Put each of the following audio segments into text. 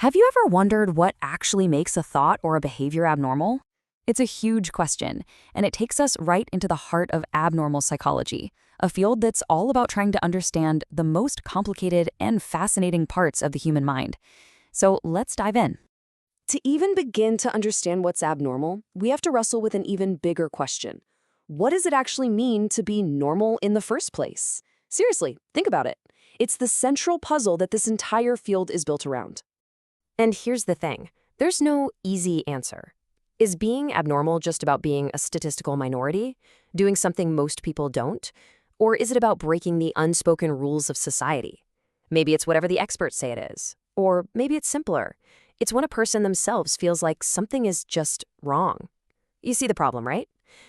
Have you ever wondered what actually makes a thought or a behavior abnormal? It's a huge question, and it takes us right into the heart of abnormal psychology, a field that's all about trying to understand the most complicated and fascinating parts of the human mind. So let's dive in. To even begin to understand what's abnormal, we have to wrestle with an even bigger question. What does it actually mean to be normal in the first place? Seriously, think about it. It's the central puzzle that this entire field is built around. And here's the thing, there's no easy answer. Is being abnormal just about being a statistical minority, doing something most people don't? Or is it about breaking the unspoken rules of society? Maybe it's whatever the experts say it is. Or maybe it's simpler. It's when a person themselves feels like something is just wrong. You see the problem, right?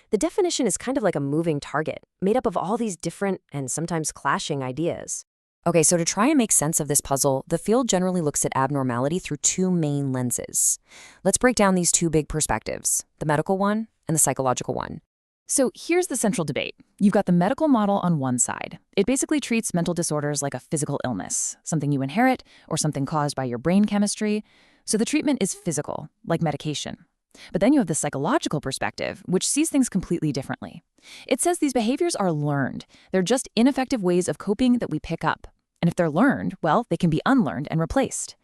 The definition is kind of like a moving target, made up of all these different and sometimes clashing ideas. Okay, so to try and make sense of this puzzle, the field generally looks at abnormality through two main lenses. Let's break down these two big perspectives, the medical one and the psychological one. So here's the central debate. You've got the medical model on one side. It basically treats mental disorders like a physical illness, something you inherit or something caused by your brain chemistry. So the treatment is physical, like medication. But then you have the psychological perspective, which sees things completely differently. It says these behaviors are learned. They're just ineffective ways of coping that we pick up. And if they're learned, well, they can be unlearned and replaced.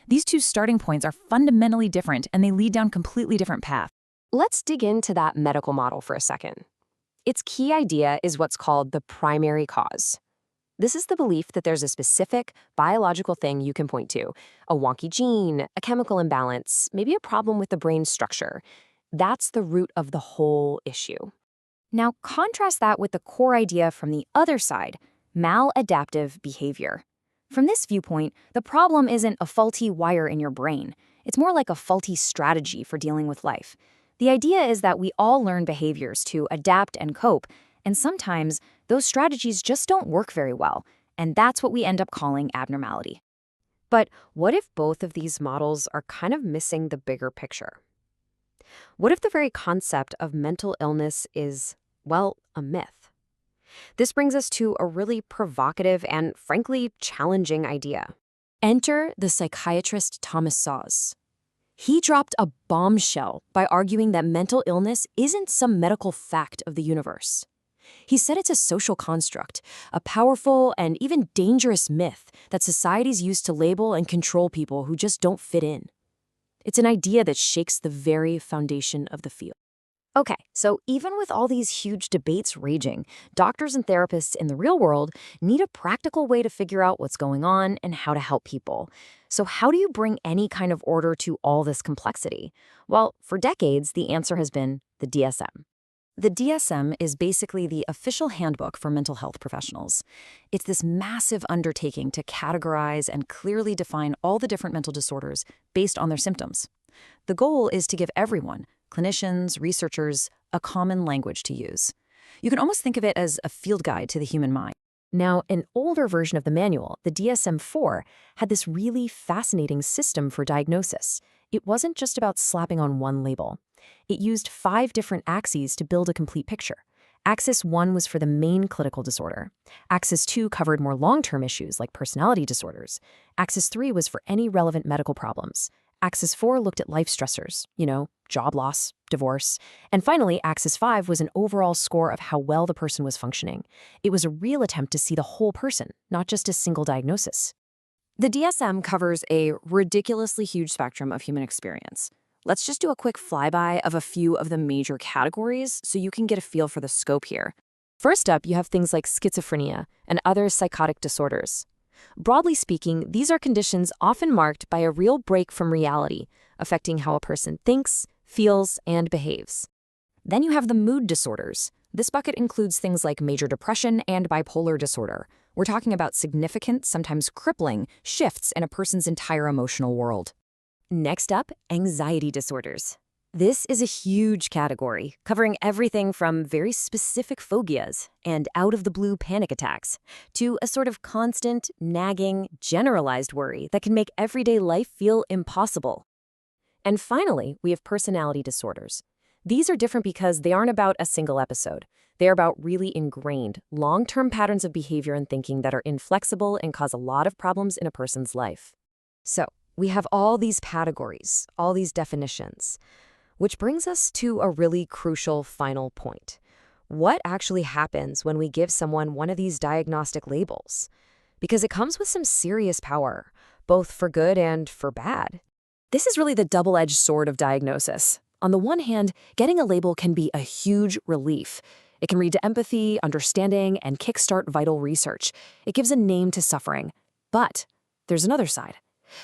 These two starting points are fundamentally different, and they lead down completely different paths. Let's dig into that medical model for a second. Its key idea is what's called the primary cause. This is the belief that there's a specific biological thing you can point to, a wonky gene, a chemical imbalance, maybe a problem with the brain structure. That's the root of the whole issue. Now, contrast that with the core idea from the other side, maladaptive behavior. From this viewpoint, the problem isn't a faulty wire in your brain. It's more like a faulty strategy for dealing with life. The idea is that we all learn behaviors to adapt and cope, and sometimes those strategies just don't work very well, and that's what we end up calling abnormality. But what if both of these models are kind of missing the bigger picture? What if the very concept of mental illness is, well, a myth? This brings us to a really provocative and, frankly, challenging idea. Enter the psychiatrist Thomas Szasz. He dropped a bombshell by arguing that mental illness isn't some medical fact of the universe. He said it's a social construct, a powerful and even dangerous myth that societies use to label and control people who just don't fit in. It's an idea that shakes the very foundation of the field. Okay, so even with all these huge debates raging, doctors and therapists in the real world need a practical way to figure out what's going on and how to help people. So how do you bring any kind of order to all this complexity? Well, for decades, the answer has been the DSM. The DSM is basically the official handbook for mental health professionals. It's this massive undertaking to categorize and clearly define all the different mental disorders based on their symptoms. The goal is to give everyone, clinicians, researchers, a common language to use. You can almost think of it as a field guide to the human mind. Now, an older version of the manual, the DSM-4, had this really fascinating system for diagnosis. It wasn't just about slapping on one label. It used 5 different axes to build a complete picture. Axis 1 was for the main clinical disorder. Axis 2 covered more long-term issues like personality disorders. Axis 3 was for any relevant medical problems. Axis 4 looked at life stressors, job loss, divorce. And finally, Axis 5 was an overall score of how well the person was functioning. It was a real attempt to see the whole person, not just a single diagnosis. The DSM covers a ridiculously huge spectrum of human experience. Let's just do a quick flyby of a few of the major categories so you can get a feel for the scope here. First up, you have things like schizophrenia and other psychotic disorders. Broadly speaking, these are conditions often marked by a real break from reality, affecting how a person thinks, feels, and behaves. Then you have the mood disorders. This bucket includes things like major depression and bipolar disorder. We're talking about significant, sometimes crippling, shifts in a person's entire emotional world. Next up, anxiety disorders. This is a huge category, covering everything from very specific phobias and out-of-the-blue panic attacks to a sort of constant, nagging, generalized worry that can make everyday life feel impossible. And finally, we have personality disorders. These are different because they aren't about a single episode. They're about really ingrained, long-term patterns of behavior and thinking that are inflexible and cause a lot of problems in a person's life. So, We have all these categories, all these definitions, which brings us to a really crucial final point. What actually happens when we give someone one of these diagnostic labels? Because it comes with some serious power, both for good and for bad. This is really the double-edged sword of diagnosis. On the one hand, getting a label can be a huge relief. It can lead to empathy, understanding, and kickstart vital research. It gives a name to suffering. But there's another side.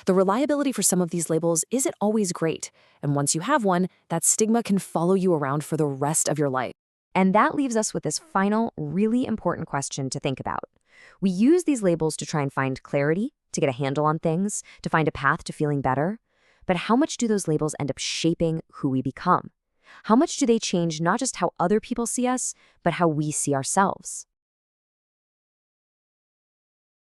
The reliability for some of these labels isn't always great, and once you have one, that stigma can follow you around for the rest of your life. And that leaves us with this final, really important question to think about. We use these labels to try and find clarity, to get a handle on things, to find a path to feeling better. But how much do those labels end up shaping who we become? How much do they change not just how other people see us, but how we see ourselves?